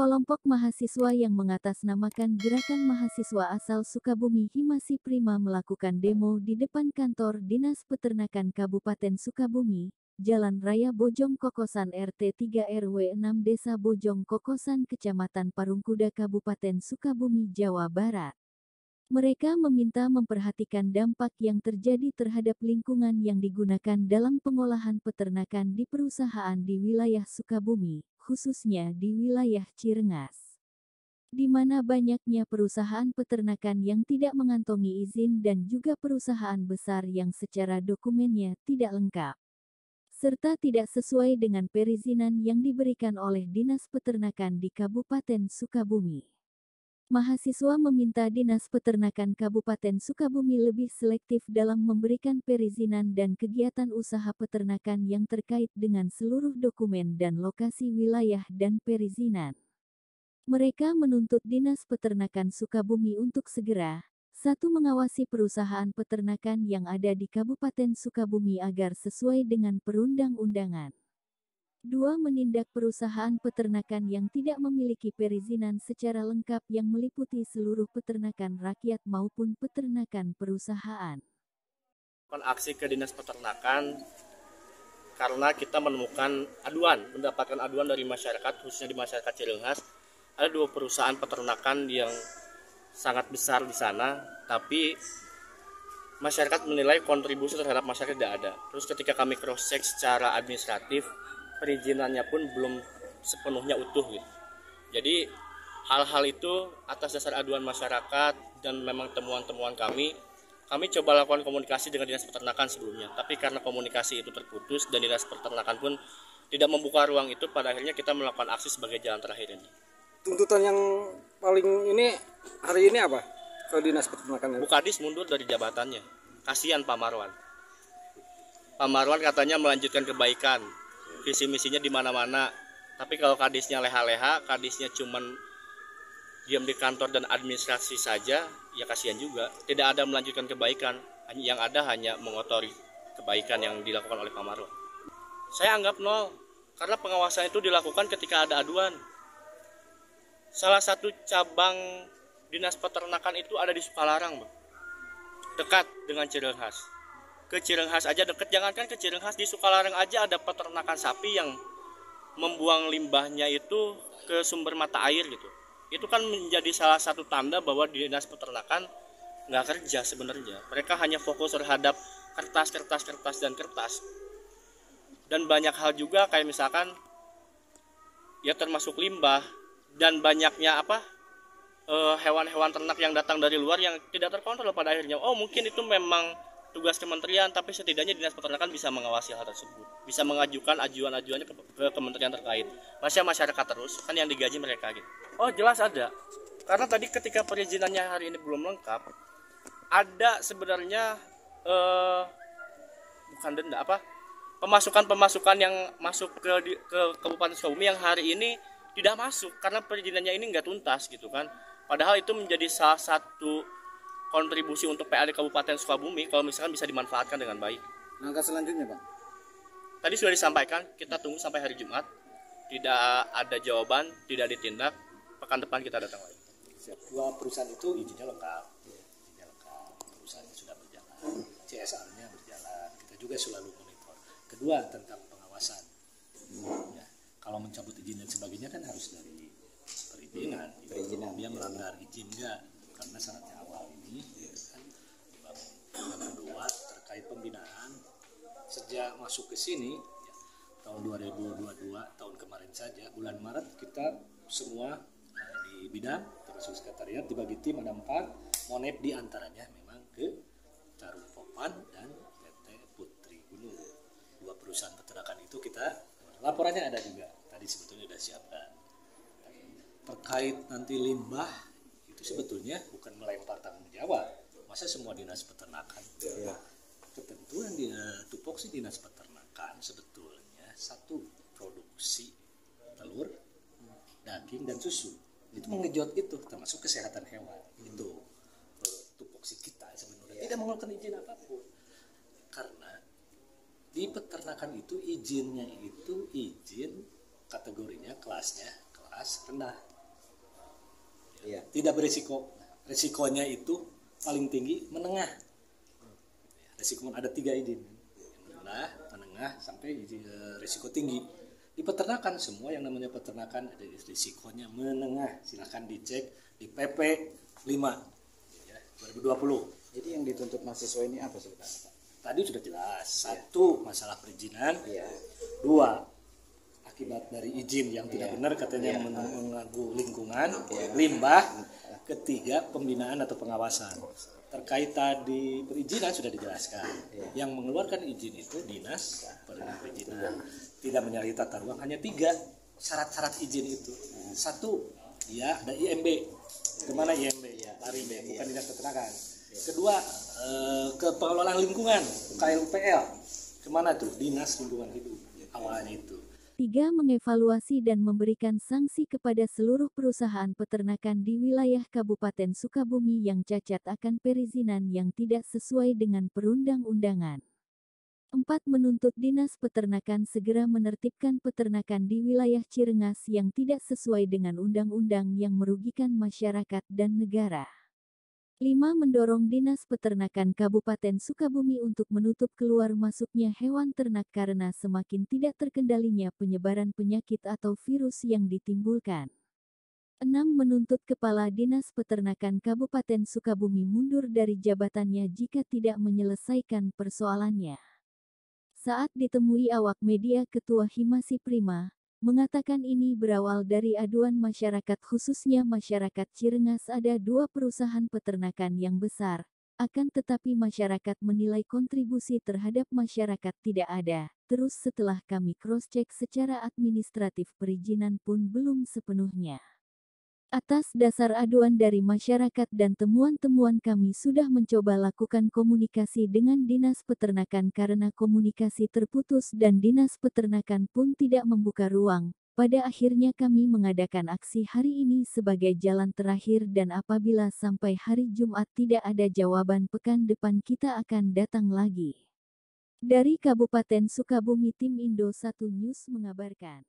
Sekelompok mahasiswa yang mengatasnamakan Gerakan Mahasiswa Asal Sukabumi Himasi Prima melakukan demo di depan kantor Dinas Peternakan Kabupaten Sukabumi, Jalan Raya Bojong Kokosan RT 3 RW 6 Desa Bojong Kokosan Kecamatan Parungkuda Kabupaten Sukabumi, Jawa Barat. Mereka meminta memperhatikan dampak yang terjadi terhadap lingkungan yang digunakan dalam pengolahan peternakan di perusahaan di wilayah Sukabumi, khususnya di wilayah Cirengas, di mana banyaknya perusahaan peternakan yang tidak mengantongi izin dan juga perusahaan besar yang secara dokumennya tidak lengkap, serta tidak sesuai dengan perizinan yang diberikan oleh Dinas Peternakan di Kabupaten Sukabumi. Mahasiswa meminta Dinas Peternakan Kabupaten Sukabumi lebih selektif dalam memberikan perizinan dan kegiatan usaha peternakan yang terkait dengan seluruh dokumen dan lokasi wilayah dan perizinan. Mereka menuntut Dinas Peternakan Sukabumi untuk segera, 1. Mengawasi perusahaan peternakan yang ada di Kabupaten Sukabumi agar sesuai dengan perundang-undangan. 2. Menindak perusahaan peternakan yang tidak memiliki perizinan secara lengkap yang meliputi seluruh peternakan rakyat maupun peternakan perusahaan. Aksi ke Dinas Peternakan karena kita mendapatkan aduan dari masyarakat, khususnya di masyarakat Cirengas. Ada 2 perusahaan peternakan yang sangat besar di sana, tapi masyarakat menilai kontribusi terhadap masyarakat tidak ada. Terus ketika kami cross check secara administratif, perizinannya pun belum sepenuhnya utuh gitu. Jadi hal-hal itu atas dasar aduan masyarakat dan memang temuan-temuan kami coba lakukan komunikasi dengan Dinas Peternakan sebelumnya. Tapi karena komunikasi itu terputus dan Dinas Peternakan pun tidak membuka ruang itu, pada akhirnya kita melakukan aksi sebagai jalan terakhir ini. Tuntutan yang paling ini hari ini apa ke Dinas Peternakan? Bu Kadis mundur dari jabatannya. Kasihan Pak Marwan. Pak Marwan katanya melanjutkan kebaikan. Visi misinya di mana-mana, tapi kalau kadisnya leha-leha, kadisnya cuman diam di kantor dan administrasi saja, ya kasihan juga. Tidak ada melanjutkan kebaikan, yang ada hanya mengotori kebaikan yang dilakukan oleh Pak Marwan. Saya anggap nol, karena pengawasan itu dilakukan ketika ada aduan. Salah satu cabang Dinas Peternakan itu ada di Sukalarang, Bang. Dekat dengan Cirengas. Ke Cirengas aja deket, jangankan ke Cirengas, di Sukalarang aja ada peternakan sapi yang membuang limbahnya itu ke sumber mata air gitu. Itu kan menjadi salah satu tanda bahwa Dinas Peternakan nggak kerja sebenarnya. Mereka hanya fokus terhadap kertas. Dan banyak hal juga kayak misalkan ya termasuk limbah dan banyaknya hewan-hewan ternak yang datang dari luar yang tidak terkontrol pada akhirnya. Oh, mungkin itu memang tugas kementerian, tapi setidaknya Dinas Peternakan bisa mengawasi hal tersebut, bisa mengajukan ajuan-ajuannya ke kementerian terkait. Masyarakat terus kan yang digaji mereka gitu. Oh, jelas ada, karena tadi ketika perizinannya hari ini belum lengkap, ada sebenarnya bukan denda, pemasukan yang masuk ke Kabupaten Sukabumi yang hari ini tidak masuk karena perizinannya ini nggak tuntas gitu kan. Padahal itu menjadi salah satu kontribusi untuk PAD Kabupaten Sukabumi kalau misalkan bisa dimanfaatkan dengan baik. Langkah selanjutnya, Pak? Tadi sudah disampaikan, kita tunggu sampai hari Jumat. Tidak ada jawaban, tidak ditindak, pekan depan kita datang lagi. Siap. 2 perusahaan itu izinnya lengkap. Perusahaannya sudah berjalan, CSR-nya berjalan. Kita juga selalu monitor. Kedua, tentang pengawasan. Ya, kalau mencabut izin dan sebagainya kan harus dari perizinan. Dia melanggar izin enggak? Karena syaratnya awal ini ya kan. Yang kedua terkait pembinaan, sejak masuk ke sini ya, tahun 2022, tahun kemarin saja bulan Maret kita semua di bidang termasuk sekretariat dibagi tim ada 4, Monep diantaranya memang ke Carupopan dan PT Putri Gunung. 2 perusahaan peternakan itu kita laporannya ada juga tadi sebetulnya sudah siapkan. Terkait nanti limbah sebetulnya bukan melempar tanggung jawab, masa semua dinas peternakan ya. Ketentuan di tupoksi dinas peternakan sebetulnya 1 produksi telur, daging dan susu itu mengejut itu termasuk kesehatan hewan. Itu tupoksi kita sebenarnya tidak mengeluarkan izin apapun, karena di peternakan itu izinnya itu izin kategorinya kelas rendah. tidak berisiko. Risikonya itu paling tinggi menengah. Risiko ada 3 izin, rendah, menengah, sampai risiko tinggi. Di peternakan, semua yang namanya peternakan ada risikonya menengah. Silahkan dicek di PP 5 ya, 2020. Jadi yang dituntut mahasiswa ini apa sih Pak? Tadi sudah jelas. 1, masalah perizinan. 2, akibat dari izin yang tidak benar katanya mengganggu lingkungan, limbah. 3, pembinaan atau pengawasan. Terkait tadi perizinan sudah dijelaskan. Yang mengeluarkan izin itu dinas perizinan. Tidak menyalahi tata ruang, hanya 3 syarat-syarat izin itu. 1, ya ada IMB. Kemana IMB? Tarim, bukan dinas peternakan. 2, ke pengelolaan lingkungan, KLUPL. Kemana tuh? Dinas lingkungan hidup. Awalnya itu. 3. Mengevaluasi dan memberikan sanksi kepada seluruh perusahaan peternakan di wilayah Kabupaten Sukabumi yang cacat akan perizinan yang tidak sesuai dengan perundang-undangan. 4. Menuntut Dinas Peternakan segera menertibkan peternakan di wilayah Cirengas yang tidak sesuai dengan undang-undang yang merugikan masyarakat dan negara. 5. Mendorong Dinas Peternakan Kabupaten Sukabumi untuk menutup keluar masuknya hewan ternak karena semakin tidak terkendalinya penyebaran penyakit atau virus yang ditimbulkan. 6. Menuntut Kepala Dinas Peternakan Kabupaten Sukabumi mundur dari jabatannya jika tidak menyelesaikan persoalannya. Saat ditemui awak media, Ketua Himasi Prima mengatakan ini berawal dari aduan masyarakat, khususnya masyarakat Cirengas. Ada 2 perusahaan peternakan yang besar, akan tetapi masyarakat menilai kontribusi terhadap masyarakat tidak ada. Terus setelah kami cross-check secara administratif, perizinan pun belum sepenuhnya. Atas dasar aduan dari masyarakat dan temuan-temuan, kami sudah mencoba lakukan komunikasi dengan Dinas Peternakan karena komunikasi terputus dan Dinas Peternakan pun tidak membuka ruang. Pada akhirnya kami mengadakan aksi hari ini sebagai jalan terakhir, dan apabila sampai hari Jumat tidak ada jawaban, pekan depan kita akan datang lagi. Dari Kabupaten Sukabumi, tim Indo 1 News mengabarkan.